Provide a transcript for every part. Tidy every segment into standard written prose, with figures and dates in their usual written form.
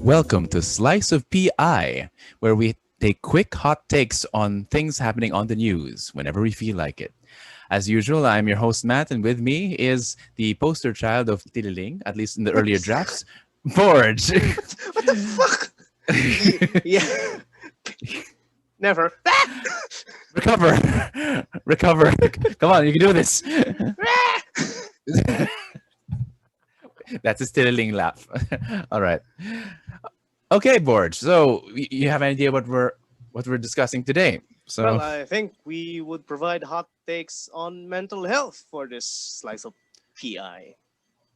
Welcome to Slice of PI, where we take quick hot takes on things happening on the news whenever we feel like it. As usual, I'm your host, Matt, and with me is the poster child of Tililing, at least in the earlier drafts, Forge. What the fuck? Yeah, never. Recover. Recover. Come on, you can do this. That's a Tililing laugh. All right. Okay, Borge. So you have an idea what we're discussing today. Well, So I think we would provide hot takes on mental health for this slice of PI.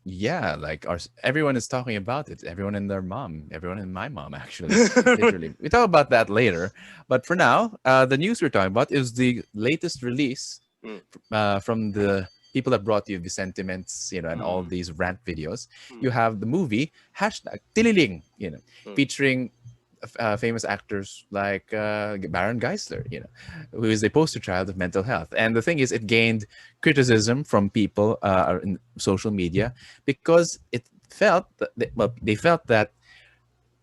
yeah, like everyone is talking about it. Everyone and their mom. Everyone and my mom, actually, literally. We talk about that later. But for now, the news we're talking about is the latest release Mm, from the people that brought you the sentiments, and all mm, these rant videos. mm, You have the movie #Tililing, mm, featuring famous actors like Baron Geisler, who is a poster child of mental health. And the thing is, it gained criticism from people in social media because it felt they felt that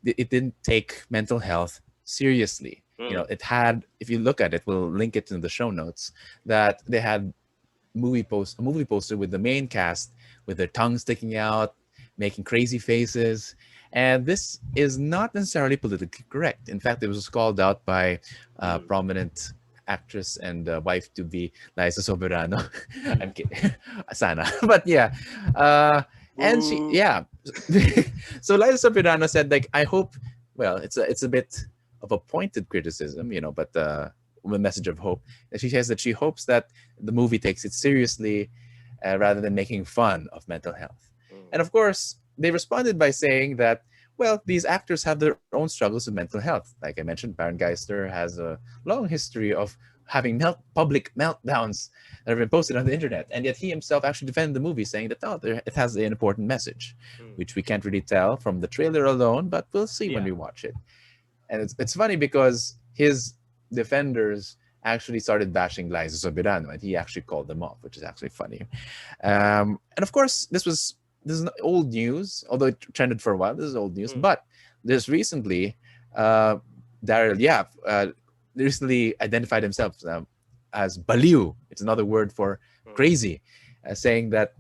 it didn't take mental health seriously. mm, It had, if you look at it, we'll link it in the show notes, that they had a movie poster with the main cast with their tongue sticking out, making crazy faces. And this is not necessarily politically correct. In fact, it was called out by mm, prominent actress and wife to be Liza Soberano. I'm kidding, Sana. But yeah, and she, boo. yeah. So Liza Soberano said, like, I hope. Well, it's a bit of a pointed criticism, but a message of hope. She says that she hopes that the movie takes it seriously rather than making fun of mental health. Mm, And of course, they responded by saying that, well, these actors have their own struggles with mental health. Like I mentioned, Baron Geisler has a long history of having public meltdowns that have been posted on the internet. And yet he himself actually defended the movie, saying that, oh, it has an important message, mm. which we can't really tell from the trailer alone, but we'll see when Yeah. we watch it. And it's funny because his defenders actually started bashing Liza Soberano, and he actually called them off, which is actually funny. And of course, this is old news, although it trended for a while. This is old news, Mm, but this recently, uh, Darryl Yap recently identified himself as baliw. It's another word for mm, crazy, saying that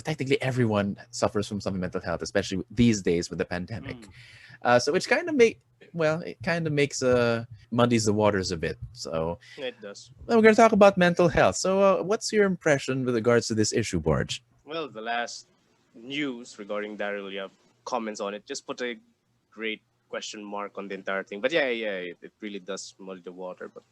technically everyone suffers from some mental health, especially these days with the pandemic. mm. So which kind of it kind of makes muddies the waters a bit. So It does. well, we're going to talk about mental health. So what's your impression with regards to this issue, Borge? Well, the last news regarding Darryl Yap comments on it just put a great question mark on the entire thing. But yeah, it really does muddy the water. But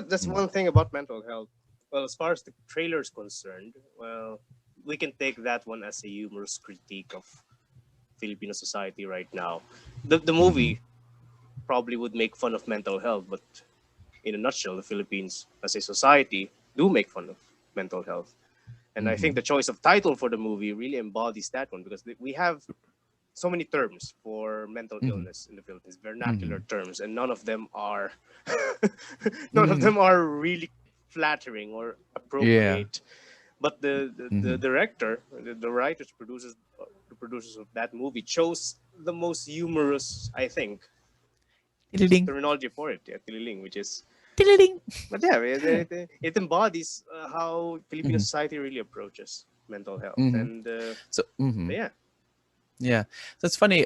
that's Mm, one thing about mental health. Well, as far as the trailer is concerned, well, we can take that one as a humorous critique of Filipino society right now. The mhm, movie probably would make fun of mental health, but in a nutshell, the Philippines as a society do make fun of mental health. And I think mhm, the choice of title for the movie really embodies that one because we have so many terms for mental mhm, illness in the Philippines, vernacular mhm, terms, and none of them are none of mhm. them are really flattering or Yeah. appropriate. But the Mhm. director, the writers, the producers of that movie chose the most humorous, I think, Tiling, terminology for it, yeah, tililing, which is, tiling. but yeah, it embodies how Filipino Mhm, society really approaches mental health, mhm. and So, yeah, yeah. So it's funny.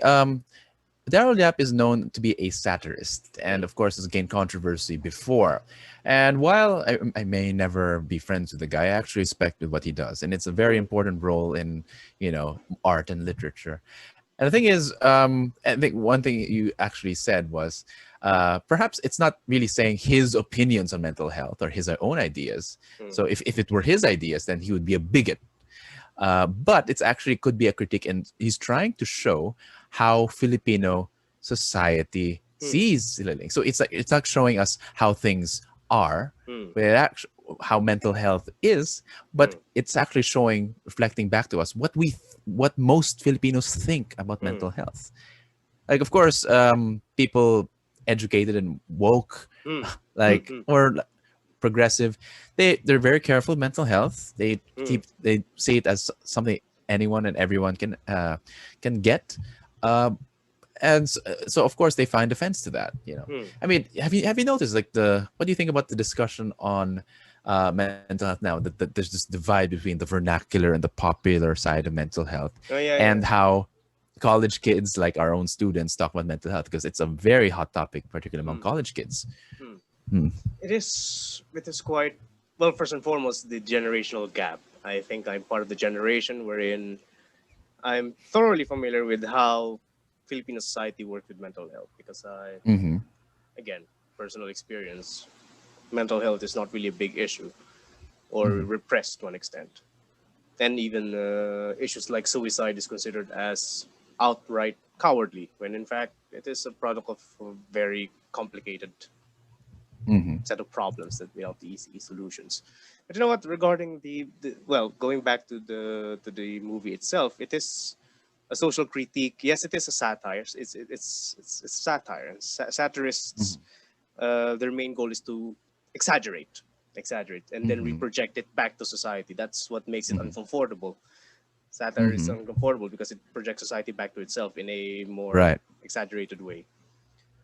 Darryl Yap is known to be a satirist, and mm, of course, has gained controversy before. And while I may never be friends with the guy, I actually respect what he does, and it's a very mm, important role in art and literature. And the thing is, I think one thing you actually said was perhaps it's not really saying his opinions on mental health or his own ideas. mm, So if it were his ideas, then he would be a bigot. But it's actually could be a critique, and he's trying to show how Filipino society mm, sees Sililing. So it's not showing us how things are, mm, but actually how mental health is, but mm, it's actually showing, reflecting back to us what most Filipinos think about mm, mental health. Like, of course, people educated and woke, mm, mm, like mm, or progressive, they're very careful of mental health. mm, They see it as something anyone and everyone can get. Uh, and so of course they find offense to that. Mm. I mean, have you noticed like the what do you think about the discussion on mental health now, that there's this divide between the vernacular and the popular side of mental health, Oh yeah, and yeah. how college kids like our own students talk about mental health, because it's a very hot topic, particularly among Mm. college kids. Mm. Mm. It is. It is quite well. First and foremost, the generational gap. I think I'm part of the generation wherein I'm thoroughly familiar with how Filipino society works with mental health because Mm-hmm. again, personal experience, mental health is not really a big issue or Mm-hmm. repressed to an extent. And even issues like suicide is considered as outright cowardly, when in fact it is a product of a very complicated Mm-hmm. set of problems that without easy solutions. But you know what? Regarding the well, going back to the movie itself, it is a social critique. Yes, it is a satire. It's satire. And satirists, their main goal is to exaggerate, exaggerate, and then Mm-hmm. reproject it back to society. That's what makes it Mm-hmm. uncomfortable. Satire is Mm-hmm. uncomfortable because it projects society back to itself in a more Right. exaggerated way.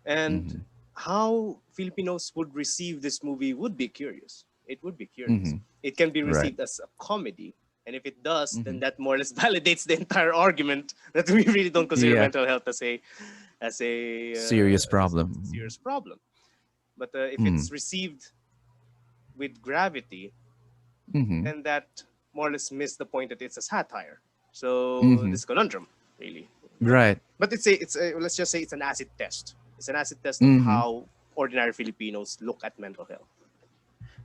And Mm-hmm. how Filipinos would receive this movie would be curious. It would be curious. Mm-hmm. It can be Right. received as a comedy. And if it does, Mm-hmm. then that more or less validates the entire argument that we really don't consider Yeah. mental health Serious as a problem. serious problem. But if Mm-hmm. it's received with gravity, Mm-hmm. then that more or less missed the point that it's a satire. So Mm-hmm. this conundrum, really. Right. But it's a let's just say it's an acid test. It's an acid test of Mm-hmm. how ordinary Filipinos look at mental health.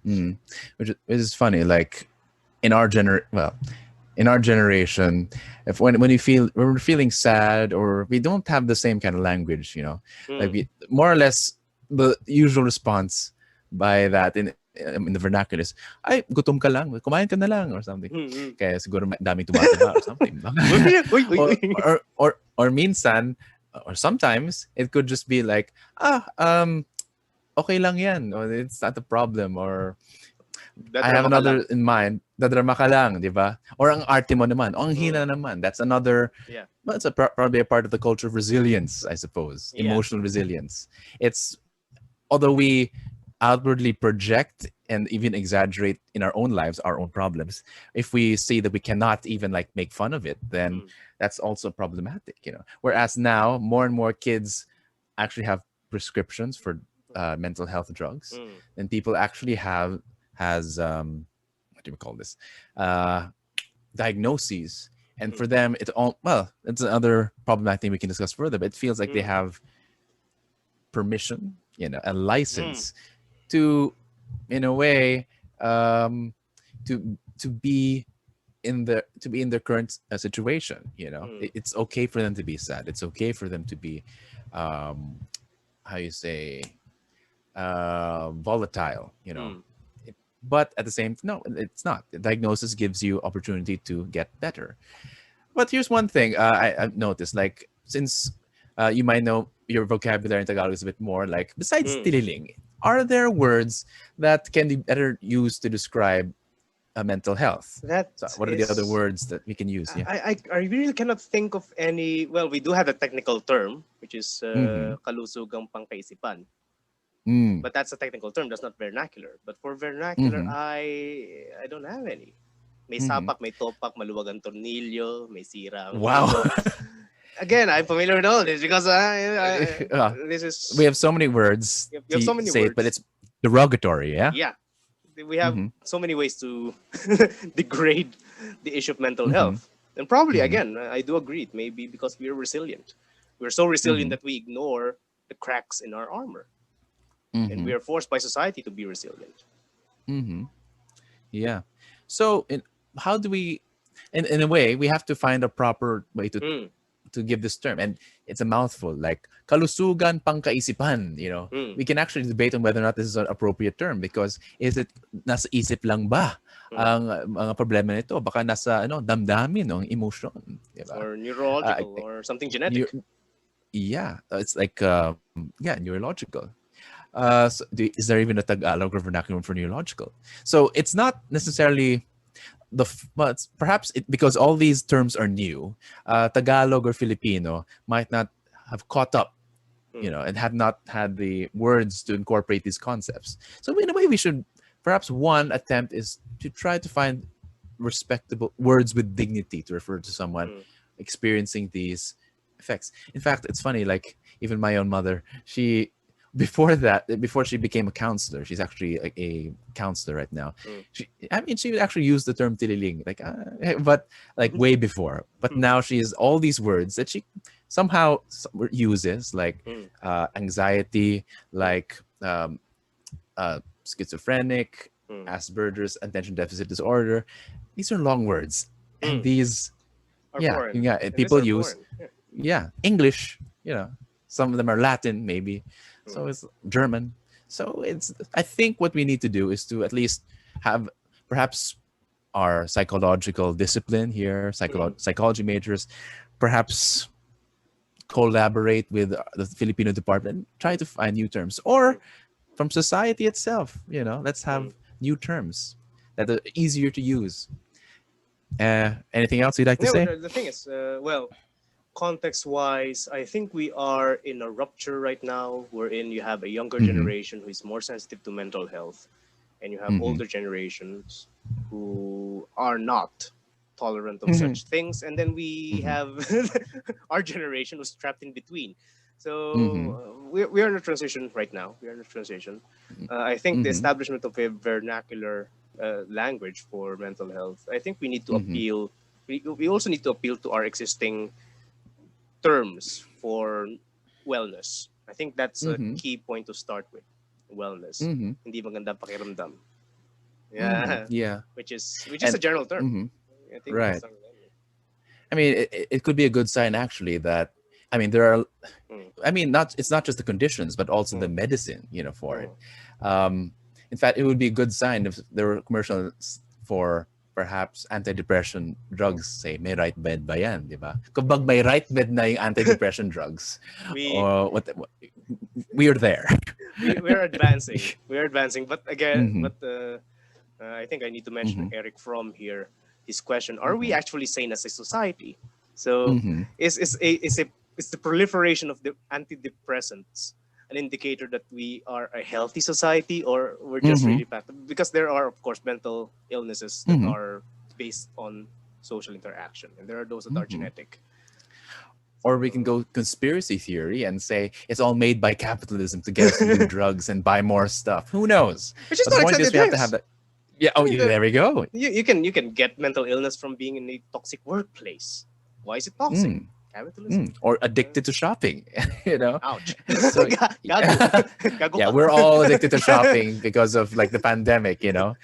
Mm. Which is funny. Like in our in our generation, if when we're feeling sad, or we don't have the same kind of language, like Mm, we more or less, the usual response by that in the vernacular is, ay, gutom ka lang, kumain ka na lang, or something. mm, mm. Kaya siguro daming tumataba or something. Uy, uy, uy, or, uy. or minsan, or sometimes it could just be like, okay lang yan, or it's not a problem, or I have Dadrama ka lang. another in mind, dadrama ka lang, di ba? Or ang arte mo naman, o ang Mm, hina naman. That's another, yeah, well, it's probably a part of the culture of resilience, I suppose, yeah. emotional resilience. It's, although we outwardly project and even exaggerate in our own lives, our own problems, if we see that we cannot even like make fun of it, then Mm, that's also problematic. mm, Whereas now, more and more kids actually have prescriptions for mental health drugs, mm, and people actually has what do we call this, uh diagnoses. And mm, for them, it's all, well, it's another problem I think we can discuss further, but it feels like they mm, have permission, a mm, license to, in a way, um to be in their current situation. mm, It's okay for them to be sad, it's okay for them to be, um how you say, volatile. mm, But at the same, no, it's not. The diagnosis gives you opportunity to get better. But here's one thing, I've noticed, like, since you might know your vocabulary in Tagalog is a bit more, like, besides mm. tililing, are there words that can be better used to describe mental health? That So what are the other is. words that we can use? Yeah. I really cannot think of any. Well, we do have a technical term, which is Mm-hmm. kalusugang pangkaisipan. Mm. But that's a technical term. That's not vernacular. But for vernacular, Mm-hmm. I don't have any. May Mm-hmm. sapak, may topak, maluwag ang tornilyo, may sira ang Wow. ulo. Again, I'm familiar with all this because Uh, this we is have so many words we have to so many say it, but words. it's derogatory. Yeah. Yeah, we have Mm-hmm. so many ways to degrade the issue of mental Mm-hmm. health. And probably Mm-hmm. again, I do agree. It may be because we are resilient. We're so resilient Mm-hmm. that we ignore the cracks in our armor, and Mm-hmm. we are forced by society to be resilient. Mm-hmm. Yeah. So, how do we, in a way, we have to find a proper way Mm, to give this term, and it's a mouthful, like kalusugan pangkaisipan. mm, We can actually debate on whether or not this is an appropriate term, because is it nasa isip lang ba mm. ang mga problema nito? Baka nasa damdamin, no, ang emotion, di ba? Or neurological or something genetic. Yeah, it's like, yeah, neurological. Is there even a Tagalog or vernacular for neurological? So it's not necessarily but perhaps because all these terms are new, Tagalog or Filipino might not have caught up, Mm. and have not had the words to incorporate these concepts. So in a way, we should perhaps one attempt is to try to find respectable words with dignity to refer to someone Mm. experiencing these effects. In fact, it's funny, like even my own mother, she before she became a counselor, she's actually a counselor right now. Mm. She would actually use the term tililing, like, but like way before. But Mm. now she has all these words that she somehow uses, like Mm. anxiety, Mm. like schizophrenic, Mm. Asperger's, attention deficit disorder. These are long words, and Mm. these, Are foreign, and these people are use, foreign. Yeah. English. Some of them are Latin, maybe. Mm. So it's German. So it's. I think what we need to do is to at least have perhaps our psychological discipline here, Mm. psychology majors, perhaps collaborate with the Filipino department, try to find new terms, or Mm. from society itself. Let's Mm. have new terms that are easier to use. Anything else you'd like to No, say? the thing is, well, context wise, I think we are in a rupture right now wherein you have a younger Mm-hmm. generation who is more sensitive to mental health, and you have Mm-hmm. older generations who are not tolerant of Mm-hmm. such things. And then we Mm-hmm. have our generation who's trapped in between. Mm-hmm. So we are in a transition right now. We are in a transition. I think the Mm-hmm. establishment of a vernacular language for mental health, I think we need to Mm-hmm. appeal. We also need to appeal to our existing terms for wellness. I think that's a Mm-hmm. key point to start with. Wellness. Mm-hmm. Hindi maganda pakiramdam. Mm-hmm. Yeah. Yeah. Which is a And general term. mm-hmm. I think Right. that's I mean, it could be a good sign actually that, I mean, there are, mm, I mean, not it's not just the conditions, but also the mm, medicine, for it. mm, Um, in fact, it would be a good sign if there were commercials for perhaps antidepressant mm, drugs, say, may right bed ba yan, di ba? Kapag mm. may right bed na yung antidepressant drugs, we or we are there. we're advancing. We're advancing. But again, Mm-hmm. I think I need to mention Mm-hmm. Erich Fromm here. His question: are we Mm-hmm. actually sane as a society? So Mm-hmm. is the proliferation of the antidepressants an indicator that we are a healthy society, or we're just Mm-hmm. really bad? Because there are, of course, mental illnesses that Mm-hmm. are based on social interaction, and there are those that are Mm-hmm. genetic. Or we can So, go conspiracy theory and say it's all made by capitalism to get us to do drugs and buy more stuff. Who knows? which is But the not point exactly is, we have to have this. that. Yeah. I Oh, mean, there we go. you can get mental illness from being in a toxic workplace. Why is it toxic? Mm, Capitalism. Or addicted to shopping. You know. Ouch. So Gago. Gago yeah, ka. we're all addicted to shopping because of like the pandemic. Yeah,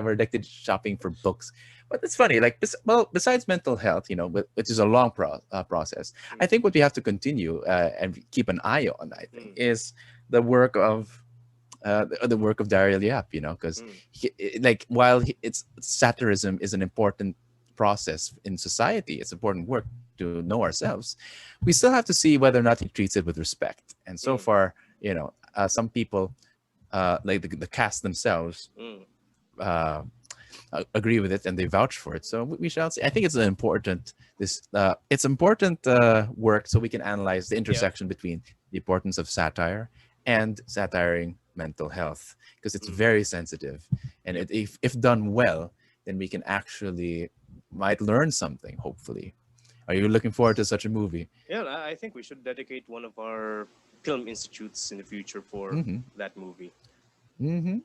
we're addicted to shopping for books. But it's funny, like, besides mental health, which is a long process. I think what we have to continue and keep an eye on, I think, Mm, is the work of the work of Darryl Yap, because mm, like while it's satirism is an important process in society, it's important work to know ourselves. We still have to see whether or not he treats it with respect. And so mm, far, some people like the cast themselves mm. uh, agree with it and they vouch for it. So we shall see. I think it's an important it's important work so we can analyze the Yeah. intersection between the importance of satire and satiring mental health because it's Mm. very sensitive, and Yep. if done well, then we can actually might learn something. Hopefully, are you looking forward to such a movie? Yeah, I think we should dedicate one of our film institutes in the future for Mm-hmm. that movie. Mm-hmm.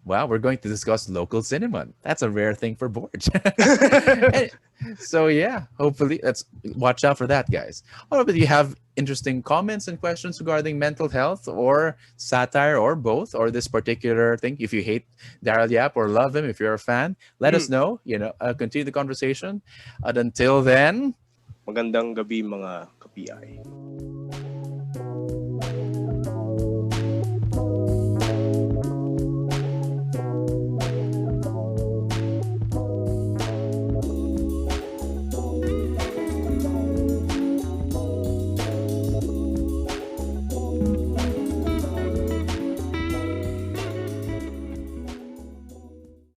Wow, we're going to discuss local cinema. That's a rare thing for boards. And so yeah, hopefully let's watch out for that, guys. Or if you have interesting comments and questions regarding mental health or satire or both, or this particular thing, if you hate Darryl Yap or love him, if you're a fan, let us know. Continue the conversation. And until then, Magandang gabi mga kapiay.